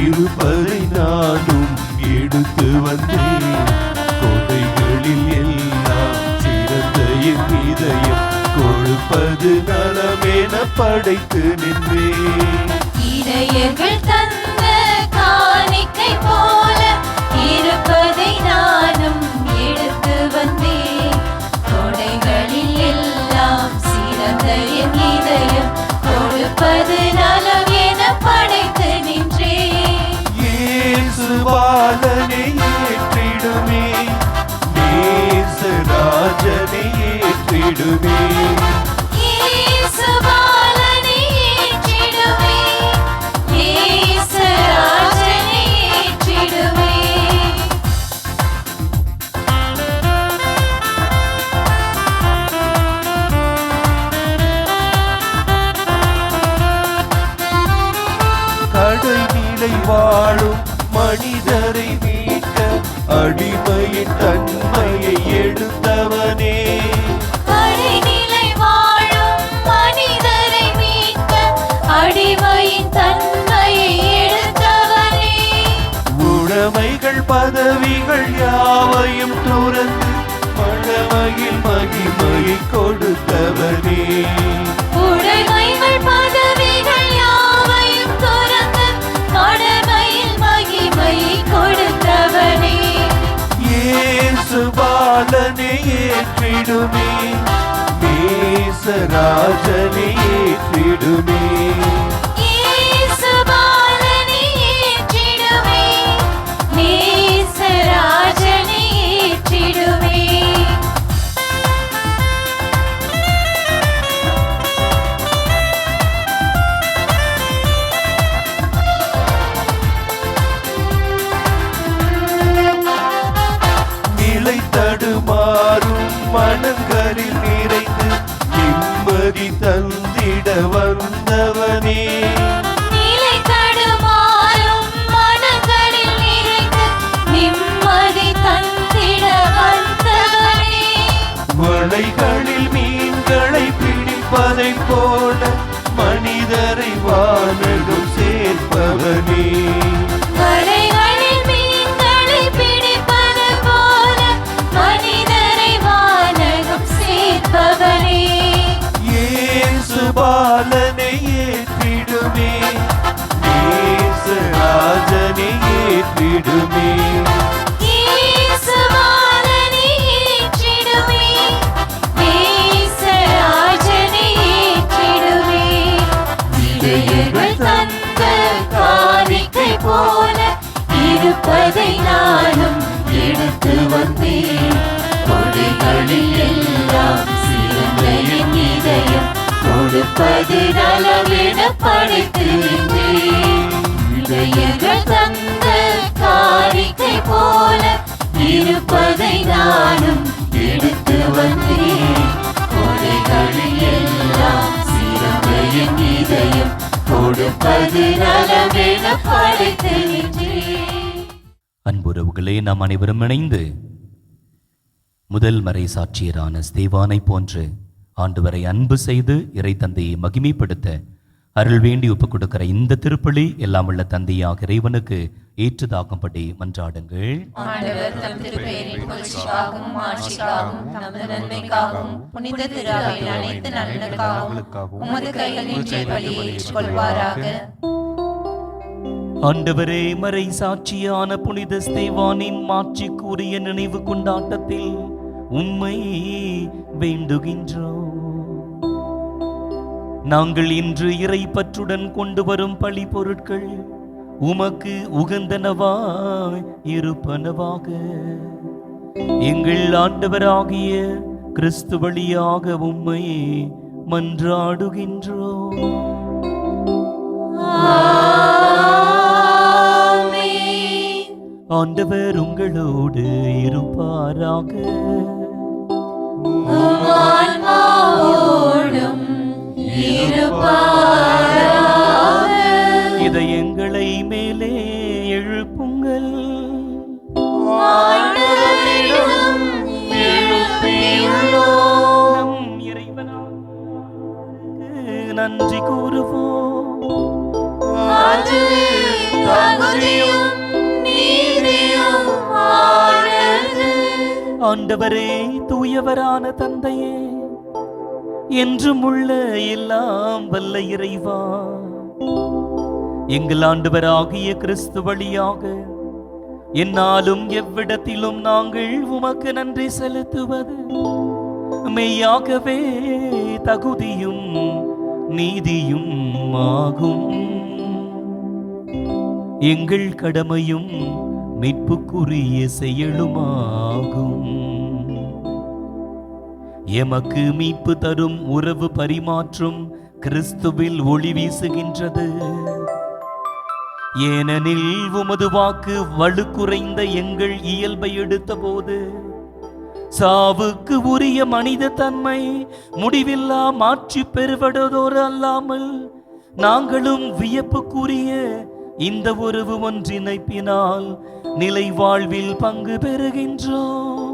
இருப்பதை நானும் எடுத்து வந்தேன். கொடைகளில் எல்லாம் சிறந்த என் இதயம் கொடுப்பது நலமென படைத்து நின்றேன். இடையர்கள் தந்த காணிக்கை போல இருப்பதை நானும் எடுத்து வந்தேன். கொடைகளில் எல்லாம் சிறந்த என் இதயம் கொடுப்பது நலம் என படைத்து நின்றேன். இயேசு பாலனை ஏற்றிடுமே, நேசராஜனை ஏற்றிடுமே. இயேசுபாலனை ஏற்றிடுவே, இயேசுராஜனை ஏற்றிடுவே. கடைநிலை வாழும் மனிதரை மீட்க அடிமையின் தன்மையை எடுத்தவனே. கடைநிலை வாழும் மனிதரை மீட்க அடிமையின் தன்மையை எடுத்தவனே. உடைமைகள் பதவிகள் யாவையும் துறந்து மழமையில் மகிமையை கொடுத்தவனே. உடைமைகள் பதவிகள் யாவையும் துறந்து மடமையில் மகிமையை கொடுத்தவனே. இயேசு பாலனை ஏற்றிடுமே, நேசராஜனை ஏற்றிடுமே. இயேசுபாலனை ஏற்றிடுவே, நேசராஜனை ஏற்றிடுவே. நிலை தடுமாறும் மனங்களில் நிறைந்து நிம்மதி தந்திட வந்தவனே. நிலை தடுமாறும் மனங்களில் நிறைந்து நிம்மதி தந்திட வந்தவனே. வலைகளில் மீன்களை பிடிப்பதைப் போல மனிதரை வானகம் சேர்ப்பவனே. வலைகளில் மீன்களை பிடிப்பது போல மனிதரை வானகம் சேர்ப்பவனே. இயேசு பாலனை ஏற்றிடுமே, நேசராஜனை ஏற்றிடுமே. இயேசுபாலனை ஏற்றிடுவே, நேசராஜனை ஏற்றிடுவே. இடையர்கள் தந்த காணிக்கை போல இருப்பதை நானும் எடுத்து வந்தேன். கொடைகளில் எல்லாம் சிறந்த என் இதயம் கொடுப்பது நலமென படைத்து நின்றேன். இடையர்கள் தந்த காணிக்கை போல இருப்பதை நானும் எடுத்து வந்தேன். கொடைகளில் எல்லாம் சிறந்த என் இதயம் கொடுப்பது நலமென படைத்து நின்றேன். அன்புறவுகளே, நாம் அனைவரும் இணைந்து முதல் மறை சாட்சியரான ஸ்தேவானை போன்று ஆண்டவரை அன்பு செய்து இறை தந்தையை மகிமைப்படுத்த அருள் வேண்டி ஒப்புக் கொடுக்கிற இந்த திருப்பலி எல்லாம் உள்ள தந்தையாக இறைவனுக்கு ஏற்றதாகும்படி மன்றாடுங்கள். ஆண்டவர் தம் திருப்பெயரின் புகழ்ச்சிக்காகவும் ஆட்சிக்காகவும் நமது நன்மைக்காகவும் புனித திருஅவையின் அனைத்து நலனுக்காகவும் உமது கையில் நின்ற பலியை ஏற்றுக்கொள்வாராக. ஆண்டவரே, மறை சாட்சியான புனித ஸ்தேவானின் மாட்சிக்குரிய நினைவு கொண்டாட்டத்தில் உம்மை வேண்டுகின்றோம். நாங்கள் இன்று இறை பற்றுடன் கொண்டு வரும் பழி பொருட்கள் உமக்கு உகந்தனவாய் இருப்பனவாக. எங்கள் ஆண்டவராகிய கிறிஸ்து வழியாக உம்மை மன்றாடுகின்றோம். ஆண்டவர் உங்களோடு இருப்பாராக. இதயங்களை மேலே எழுப்புங்கள். நம் இறைவனுக்கு நன்றி கூறுவோம். அது தகுதியும் நீதியும் ஆனது. ஆண்டவரே, தூயவரான தந்தையே, என்றும் உள்ள எல்லாம் வல்ல இறைவா, எங்கள் ஆண்டவராகிய கிறிஸ்து வழியாக என்னாலும் எவ்விடத்திலும் நாங்கள் உமக்கு நன்றி செலுத்துவது மெய்யாகவே தகுதியும் நீதியும் ஆகும். எங்கள் கடமையும் மீட்புக்குரிய செயலுமாகும். எமக்கு மீட்பு தரும் உறவு பரிமாற்றும் கிறிஸ்துவில் ஒளி வீசுகின்றது. ஏனெனில் உமது வாக்கு வலுக்குறைந்த எங்கள் இயல்பை எடுத்த போது சாவுக்கு உரிய மனித தன்மை முடிவில்லா மாற்றி பெறுவதோடு அல்லாமல் நாங்களும் வியப்புக்குரிய இந்த உறவு ஒன்றிணைப்பினால் நிலை வாழ்வில் பங்கு பெறுகின்றோம்.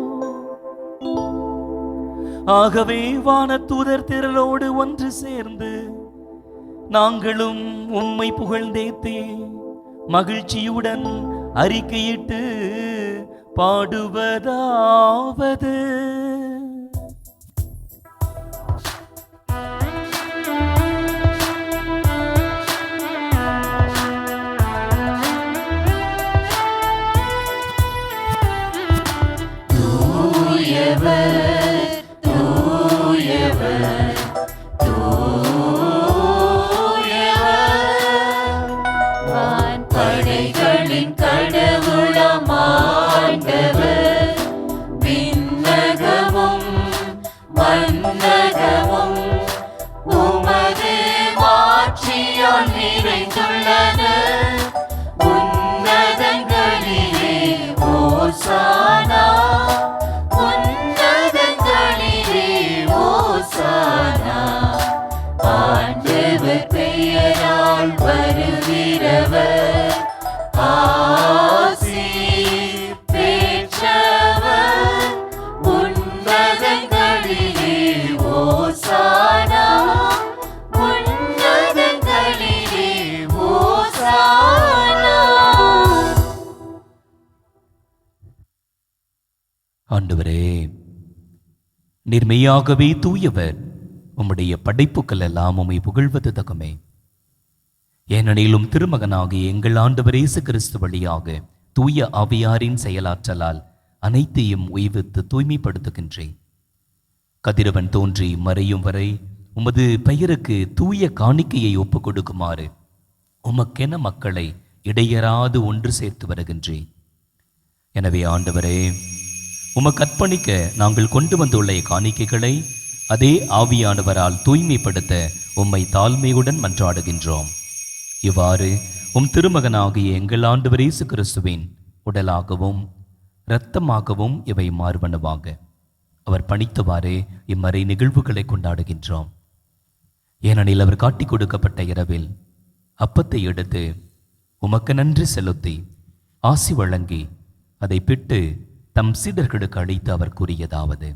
ஆகவே வானதூதர் திரளோடு ஒன்று சேர்ந்து நாங்களும் உம்மை புகழ்ந்தேத்தே மகிழ்ச்சியுடன் அறிக்கையிட்டு பாடுவதாவது: படைகளின் கடவுளாம் ஆண்டவர், விண்ணகமும் மண்ணகமும் உமது மாட்சியால் நிறைந்துள்ளன. உன்னதங்களிலே ஓசானா, உன்னதங்களிலே ஓசானா. ஆண்டவர் பெயரால் வருகிறவர் ஆசி பெற்றவர். உன்னதங்களிலே ஓசானா, உன்னதங்களிலே ஓசானா. ஆண்டவரே, நீர் மெய்யாகவே தூயவர். உம்முடைய படைப்புக்கள் எல்லாம் உம்மை புகழ்வது தகுமே. ஏனெனிலும் திருமகனாகிய எங்கள் ஆண்டவர் இயேசு கிறிஸ்து வழியாக தூய ஆவியாரின் செயலாற்றலால் அனைத்தையும் உய்வித்து தூய்மைப்படுத்துகின்றேன். கதிரவன் தோன்றி மறையும் வரை உமது பெயருக்கு தூய காணிக்கையை ஒப்புக் கொடுக்குமாறு உமக்கென மக்களை இடையறாது ஒன்று சேர்த்து வருகின்றேன். எனவே ஆண்டவரே, உமக்கு அர்ப்பணிக்க நாங்கள் கொண்டு வந்துள்ள காணிக்கைகளை அதே ஆவியானவரால் தூய்மைப்படுத்த உம்மை தாழ்மையுடன் மன்றாடுகின்றோம். இவ்வாறு திருமகனாகிய எங்கள் ஆண்டவர் இயேசு கிறிஸ்துவின் உடலாகவும் இரத்தமாகவும் இவை மாறுவனவாக அவர் பணித்தவாறே இம்மறை நிகழ்வுகளை கொண்டாடுகின்றோம். ஏனெனில் அவர் காட்டி கொடுக்கப்பட்ட இரவில் அப்பத்தை எடுத்து உமக்கு நன்றி செலுத்தி ஆசி வழங்கி அதை பிட்டு தம் சீடர்களுக்கு அளித்து அவர் கூறியதாவது: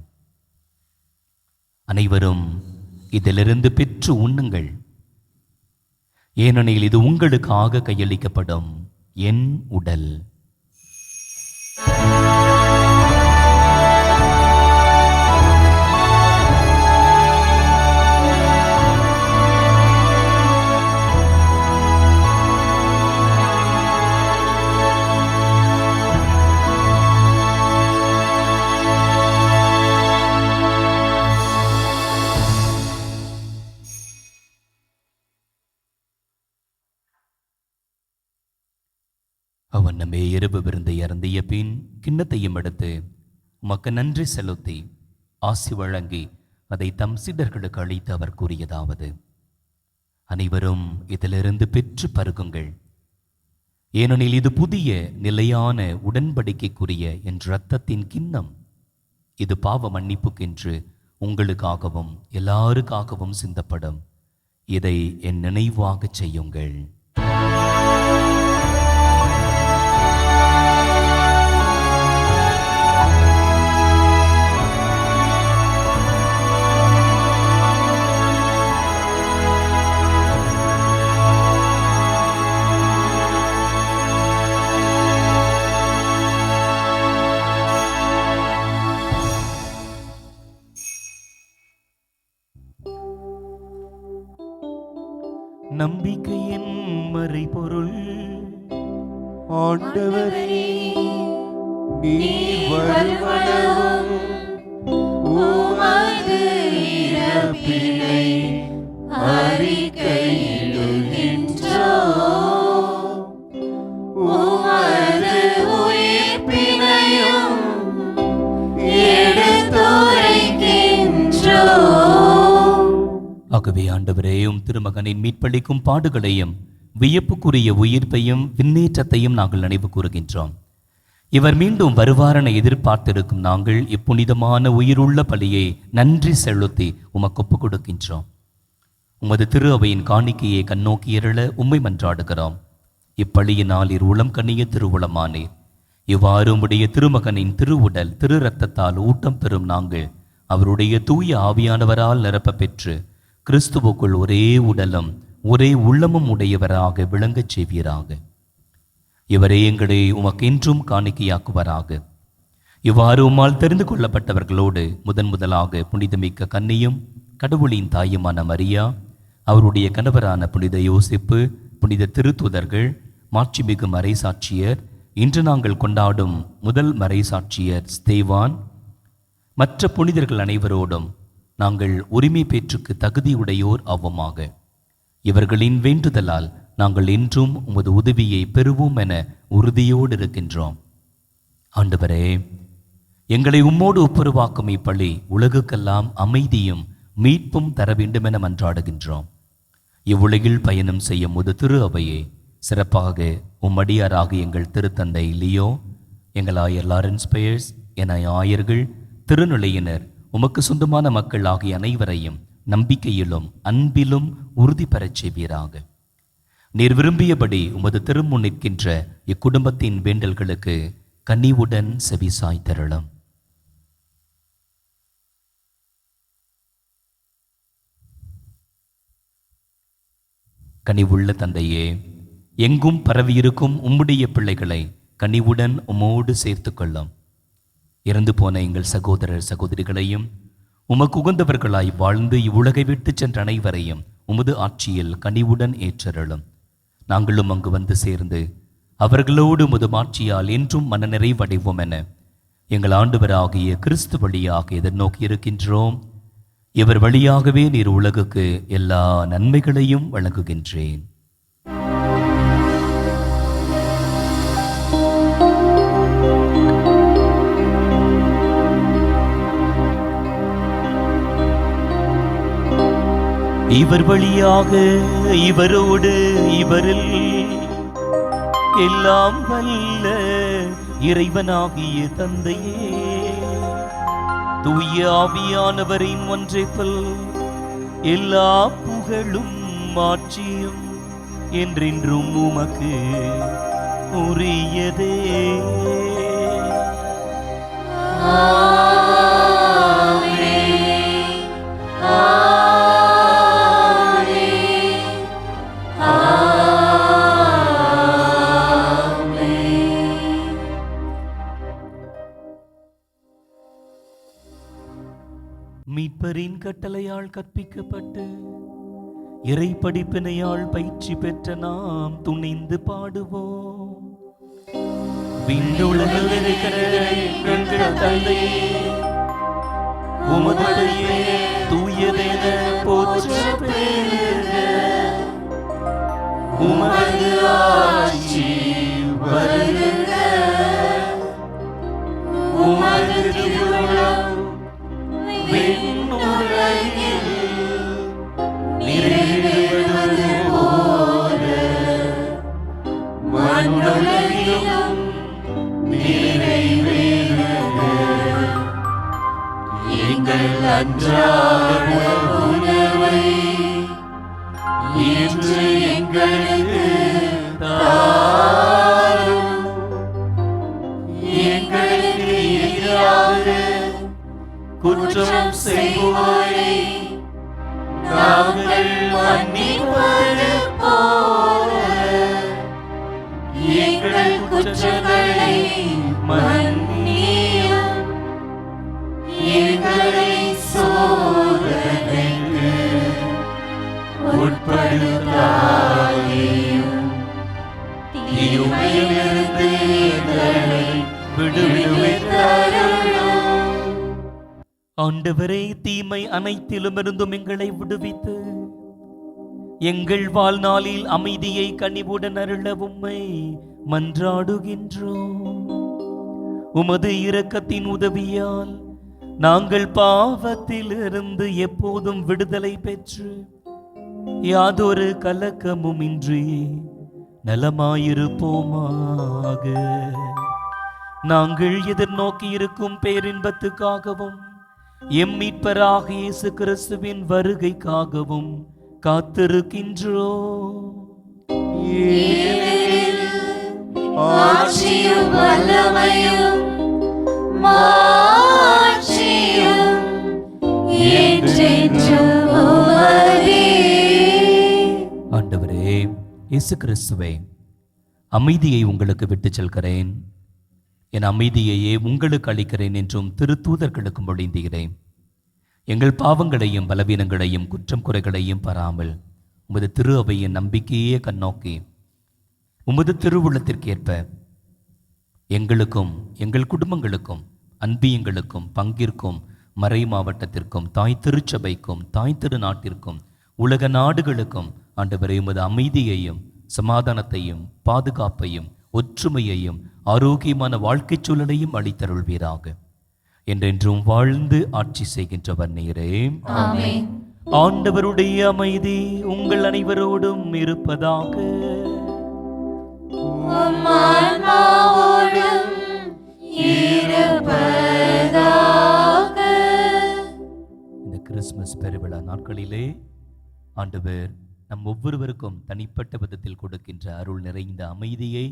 அனைவரும் இதிலிருந்து பெற்று உண்ணுங்கள். ஏனெனில் இது உங்களுக்காக கையளிக்கப்படும் என் உடல். அவன் நம்மை இரவு விருந்தை அருந்திய பின் கிண்ணத்தையும் எடுத்து உமக்கு நன்றி செலுத்தி ஆசி வழங்கி அதை தம் சீடர்களுக்கு அளித்து அவர் கூறியதாவது: அனைவரும் இதிலிருந்து பெற்று பருகுங்கள். ஏனெனில் இது புதிய நிலையான உடன்படிக்கைக்குரிய என் இரத்தத்தின் கிண்ணம். இது பாவ மன்னிப்புக்கென்று உங்களுக்காகவும் எல்லாருக்காகவும் சிந்தப்படும். இதை என் நினைவாக செய்யுங்கள். நம்பிக்கையின் மறைபொருள். ஆண்டவரே, நீர் வருமளவும் உமது இறப்பினை அறிக்கையிடுகின்றோம். உமது உயிர்ப்பினையும் எடுத்துரைக்கின்றோம். ஆகவே ஆண்டவரே, திருமகனின் மீட்பளிக்கும் பாடுகளையும் வியப்புக்குரிய உயிர்ப்பையும் விண்ணேற்றத்தையும் நாங்கள் நினைவு கூறுகின்றோம். இவர் மீண்டும் வருவாரென எதிர்பார்த்திருக்கும் நாங்கள் இப்புனிதமான உயிருள்ள பலியை நன்றி செலுத்தி உமக்கு ஒப்புக் கொடுக்கின்றோம். உமது திரு அவையின் காணிக்கையை கண்ணோக்கி எழ உம்மை மன்றாடுகிறோம். இப்பலியினால் இரு உளம் கண்ணிய திருவுளமானீர். இவ்வாறு உம்முடைய திருமகனின் திருவுடல் திரு இரத்தத்தால் ஊட்டம் பெறும் நாங்கள் அவருடைய தூய ஆவியானவரால் நிரப்ப பெற்று கிறிஸ்துவுக்குள் ஒரே உடலும் ஒரே உள்ளமும் உடையவராக விளங்கச் செய்வீராக. இவரே எங்களை உமக்கென்றும் காணிக்கையாக்குவராக. இவ்வாறு உம்மால் தெரிந்து கொள்ளப்பட்டவர்களோடு முதலாக புனிதமிக்க கன்னியும் கடவுளின் தாயுமான மரியா, அவருடைய கணவரான புனித யோசிப்பு, புனித திருத்துதர்கள், மாட்சிமிகு மறைசாட்சியர், இன்று நாங்கள் கொண்டாடும் முதல் மறைசாட்சியர் ஸ்தேவான், மற்ற புனிதர்கள் அனைவரோடும் நாங்கள் உரிமை பேற்றுக்கு தகுதியுடையோர் ஆவோமாக. இவர்களின் வேண்டுதலால் நாங்கள் என்றும் உமது உதவியை பெறுவோம் என உறுதியோடு இருக்கின்றோம். ஆண்டவரே, எங்களை உம்மோடு ஒப்புரவாக்கும் இப்பள்ளி உலகுக்கெல்லாம் அமைதியும் மீட்பும் தர வேண்டும் என மன்றாடுகின்றோம். இவ்வுலகில் பயணம் செய்யும் முது திரு அவையை சிறப்பாக உம்மடியாராக எங்கள் திருத்தந்தை லியோ, எங்கள் ஆயர் லாரன்ஸ் பயர்ஸ் என ஆயர்கள், திருநிலையினர், உமக்கு சொந்தமான மக்கள் ஆகிய அனைவரையும் நம்பிக்கையிலும் அன்பிலும் உறுதி பெறச் செய்வீராக. நீர் விரும்பியபடி உமது திருமுன் நிற்கின்ற இக்குடும்பத்தின் வேண்டல்களுக்கு கனிவுடன் செவிசாய் தரலாம். கனிவுள்ள தந்தையே, எங்கும் பரவியிருக்கும் உம்முடைய பிள்ளைகளை கனிவுடன் உம்மோடு சேர்த்து கொள்ளும். இறந்து போன எங்கள் சகோதரர் சகோதரிகளையும் உமக்கு உகந்தவர்களாய் வாழ்ந்து இவ்வுலகை விட்டு சென்ற அனைவரையும் உமது ஆட்சியில் கனிவுடன் ஏற்றருளும். நாங்களும் அங்கு வந்து சேர்ந்து அவர்களோடு உமது ஆட்சியால் என்றும் மனநிறைவடைவோம் என எங்கள் ஆண்டவராகிய கிறிஸ்து வழியாக எதிர்நோக்கி இருக்கின்றோம். இவர் வழியாகவே நீர் உலகுக்கு எல்லா நன்மைகளையும் வழங்குகின்றேன். இவர் வழியாக இவரோடு இவரில் எல்லாம் வல்ல இறைவனாகிய தந்தையே, தூய ஆவியானவரின் ஒன்றைப்பல் எல்லா புகழும் மாட்சியும் என்றென்றும் உமக்கு உரியதே. மீட்பரின் கட்டளையால் கற்பிக்கப்பட்டு இறை படிப்பினையால் பயிற்சி பெற்ற நாம் துணிந்து பாடுவோம். விண்ணுலகில் இருக்கிற எங்கள் தந்தையே, உமது பெயர் தூயதென போற்றப் பெறுக. உமது ஆட்சி வருக. உமது திருவுளம் விண்ணுலகில் நிறைவேறுவது போல மண்ணுலகிலும் நிறைவேறுக. எங்கள் அன்றாட உணவை இன்று எங்களுக்கு தாரும். எங்களுக்கு எதிராக குற்றம் செய்வோரை நாங்கள் மன்னிப்பது போல எங்கள் குற்றங்களை மன்னியும். எங்களை சோதனைக்கு படுத்தாயும் தீமையிலிருந்து எங்களை விடுவித்தருளும். ஆண்டவரே, தீமை அனைத்திலுமிருந்தும் எங்களை விடுவித்து எங்கள் வாழ்நாளில் அமைதியை கனிவுடன் அருள உம்மை மன்றாடுகின்றோம். உமது இரக்கத்தின் உதவியால் நாங்கள் பாவத்திலிருந்து எப்போதும் விடுதலை பெற்று யாதொரு கலக்கமும் இன்றி நலமாயிருப்போமாக. நாங்கள் எதிர்நோக்கி இருக்கும் பேரின்பத்துக்காகவும் எம் மீட்பராக இயேசு கிறிஸ்துவின் வருகைக்காகவும் காத்திருக்கின்றோம். ஆட்சியும் வல்லமையும் மாட்சியும் என்றென்றும் உமதே. ஆண்டவரே இயேசு கிறிஸ்துவே, அமைதியை உங்களுக்கு விட்டுச் செல்கிறேன், என் அமைதியையே உங்களுக்கு அளிக்கிறேன் என்றும் திருத்தூதர்களுக்கு மொழிந்தீரேன். எங்கள் பாவங்களையும் பலவீனங்களையும் குற்றம் குறைகளையும் பாராமல் உமது திரு அவையின் நம்பிக்கையே கண்ணோக்கி உமது திருவுள்ளத்திற்கேற்ப எங்களுக்கும் எங்கள் குடும்பங்களுக்கும் அன்பியங்களுக்கும் பங்கிற்கும் மறை மாவட்டத்திற்கும் தாய் திருச்சபைக்கும் தாய் திருநாட்டிற்கும் உலக நாடுகளுக்கும் ஆண்டவரே உமது அமைதியையும் சமாதானத்தையும் பாதுகாப்பையும் ஒற்றுமையையும் ஆரோக்கியமான வாழ்க்கை சூழலையும் அளித்தருள்வீராக. என்றென்றும் வாழ்ந்து ஆட்சி செய்கின்றவர் நீரே. ஆமென். ஆண்டவருடைய அமைதி உங்கள் அனைவரோடும் இருப்பதாக. உம் ஆன்மாவோடும் இருப்பதாக. இந்த கிறிஸ்துமஸ் பெருவிழா நாட்களிலே ஆண்டவர் நம் ஒவ்வொருவருக்கும் தனிப்பட்ட விதத்தில் கொடுக்கின்ற அருள் நிறைந்த அமைதியை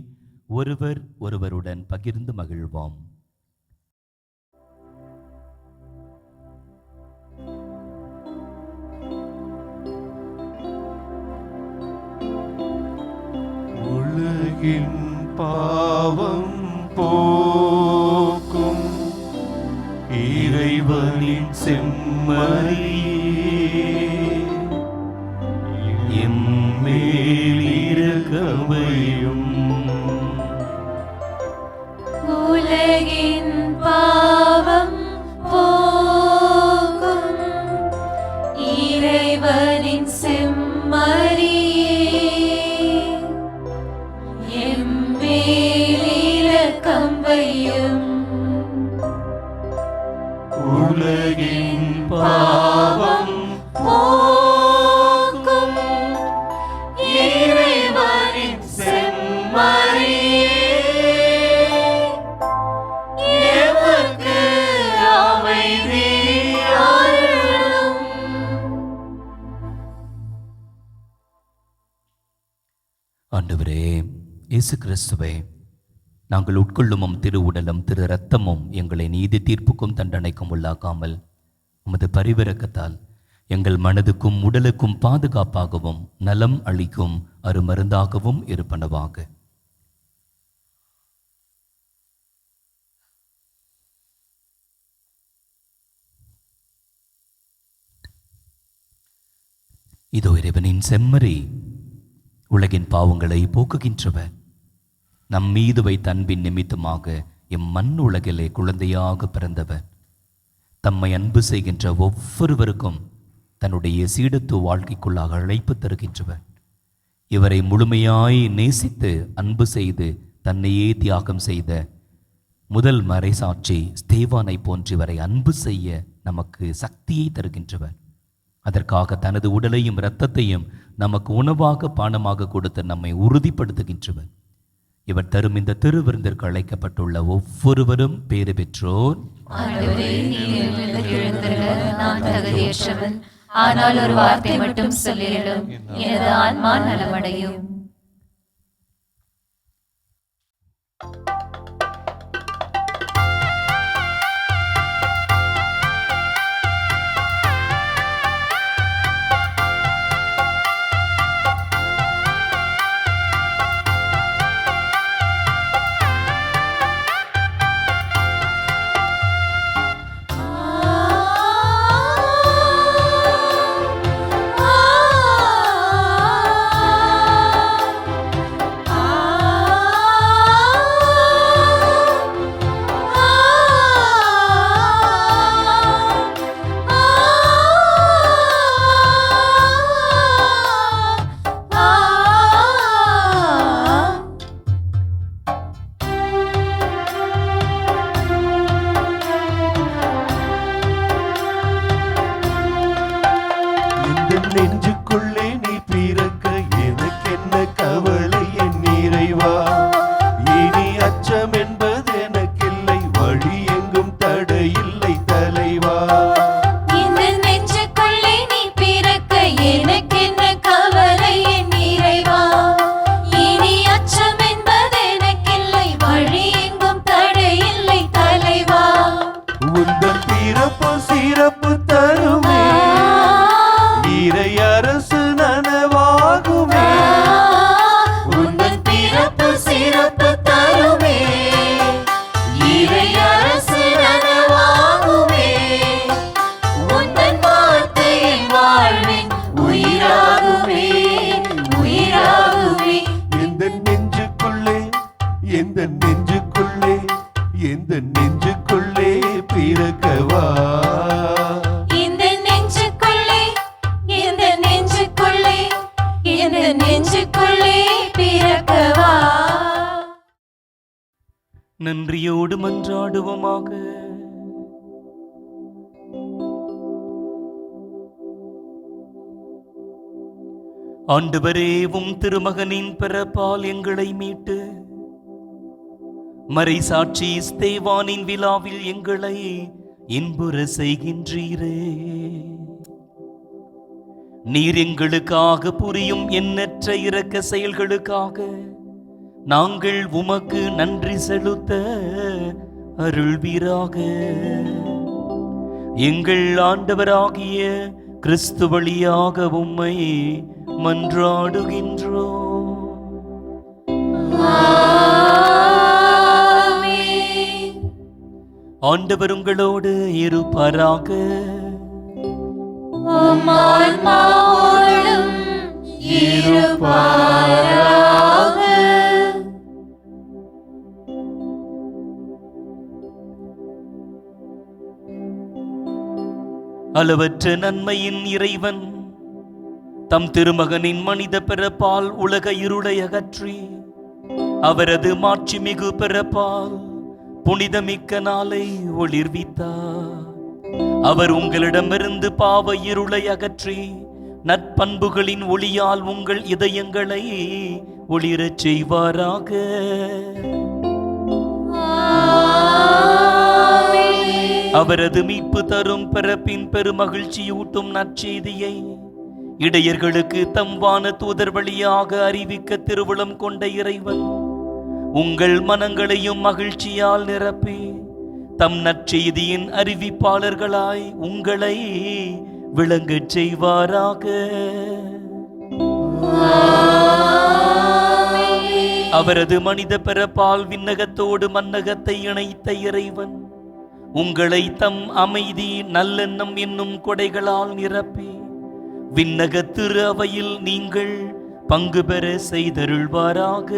ஒருவர் ஒருவருடன் பகிர்ந்து மகிழ்வோம். உலகின் பாவம் போக்கும் இறைவனின் செம்மறியே, எம்மேல் இரக்கமையும். உலகின் பாவம் போக்கும் இறைவனின் செம்மறியே, எம்மேல் இரக்கம் வையும். உலகின் பாவம் போக்கும் இறைவனின் செம்மறியே, எமக்கு அமைதி அருளும். ஆண்டவரே இயேசு கிறிஸ்துவே, நாங்கள் உட்கொள்ளும் திரு உடலும் திரு இரத்தமும் எங்களை நீதி தீர்ப்புக்கும் தண்டனைக்கும் உள்ளாக்காமல் உமது பரிவிரக்கத்தால் எங்கள் மனதுக்கும் உடலுக்கும் பாதுகாப்பாகவும் நலம் அளிக்கும் அருமருந்தாகவும் இருப்பனவாக. இதோ இறைவனின் செம்மறி, உலகின் பாவங்களை போக்குகின்றவர். நம் மீது வைத்த அன்பின் நிமித்தமாக எம் மண் உலகிலே குழந்தையாக பிறந்தவர். தம்மை அன்பு செய்கின்ற ஒவ்வொருவருக்கும் தன்னுடைய சீடத்துவ வாழ்க்கைக்குள்ளாக அழைப்பு தருகின்றவர். இவரை முழுமையாய் நேசித்து அன்பு செய்து தன்னையே தியாகம் செய்த முதல் மறைசாட்சி ஸ்தேவானை போன்றவரை அன்பு செய்ய நமக்கு சக்தியை தருகின்றவர். அதற்காக தனது உடலையும் இரத்தத்தையும் நமக்கு உணவாக பானமாக கொடுத்து நம்மை உறுதிப்படுத்துகின்றவர். இவர் தரும் இந்த திருவிருந்திற்கு அழைக்கப்பட்டுள்ள ஒவ்வொருவரும் பேறு பெற்றோர். ஆண்டவரே, நீர் என்னிடத்தில் எழுந்தருள நான் தகுதியற்றவன். ஆனால் ஒரு வார்த்தை மட்டும் சொல்லிடும், எனது ஆன்மா நலமடையும். ஆ எந்த நெஞ்சுக்குள்ளே பிறக்கவா. நன்றியோடு மன்றாடுவோமாக. ஆண்டவரே, உம் திருமகனின் பிறப்பால் எங்களை மீட்டு மறைசாட்சி ஸ்தேவானின் விழாவில் எங்களை இன்புற செய்கின்றீரே. நீர் எங்களுக்காக புரியும் எண்ணற்ற இரக்க செயல்களுக்காக நாங்கள் உமக்கு நன்றி செலுத்த அருள்வீராக. எங்கள் ஆண்டவராகிய கிறிஸ்து வழியாக உம்மை மன்றாடுகின்றோம். ஆண்டவர் உங்களோடு இருப்பாராக. உம் ஆன்மாவோடும் இருப்பாராக. அளவற்ற நன்மையின் இறைவன் தம் திருமகனின் மனித பிறப்பால் உலக இருளை அகற்றி அவரது மாட்சிமிகு பிறப்பால் புனிதமிக்க நாளை ஒளிர்வித்தார். அவர் உங்களிடமிருந்து பாவ இருளை அகற்றி நற்பண்புகளின் ஒளியால் உங்கள் இதயங்களை ஒளிரச் செய்வாராக. அவரது மீட்பு தரும் பிறப்பின் பெருமகிழ்ச்சியூட்டும் நற்செய்தியை இடையர்களுக்கு தம் வான தூதர் வழியாக அறிவிக்க திருவுளம் கொண்ட இறைவன் உங்கள் மனங்களையும் மகிழ்ச்சியால் நிரப்பி தம் நற்செய்தியின் அறிவிப்பாளர்களாய் உங்களை விளங்கச் செய்வாராக. அவரது மனித பிறப்பால் விண்ணகத்தோடு மன்னகத்தை இணைத்த இறைவன் உங்களை தம் அமைதி நல்லெண்ணம் என்னும் கொடைகளால் நிரப்பி விண்ணக திரு அவையில் நீங்கள் பங்கு பெற செய்தருள்வாராக.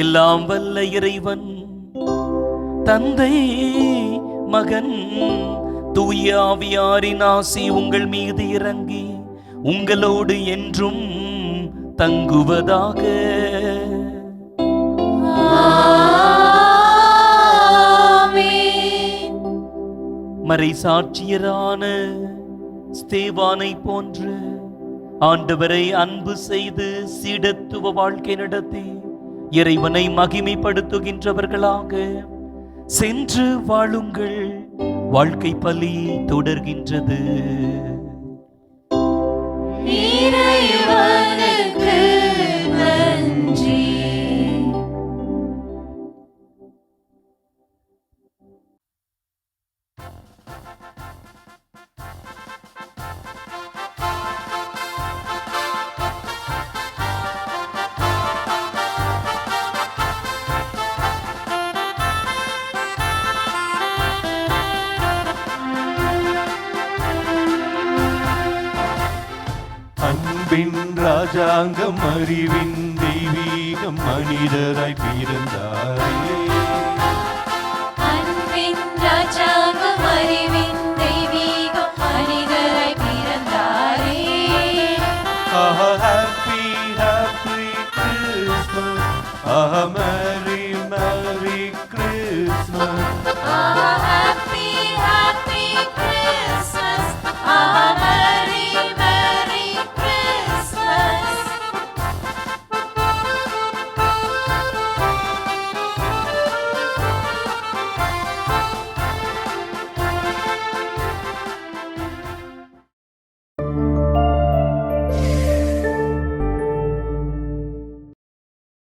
எல்லாம் வல்ல இறைவன் தந்தை, மகன், தூய ஆவியாரின் ஆசி உங்கள் மீது இறங்கி உங்களோடு என்றும் தங்குவதாக. மறைசாட்சியரான ஸ்தேவானை போன்று ஆண்டவரை அன்பு செய்து சீடத்துவ வாழ்க்கை நடத்தி இறைவனை மகிமைப்படுத்துகின்றவர்களாக சென்று வாழுங்கள். வாழ்க்கை பலி தொடர்கின்றது. இறைவனுக்கு நன்றி. அன்பின் ராஜாங்கம் அறிவின் தெய்வீகம் மனிதராய் பிறந்தாரே. அன்பின் ராஜாங்கம் அறிவின் தெய்வீகம் மனிதராய் பிறந்தாரே. Happy, happy Christmas. Merry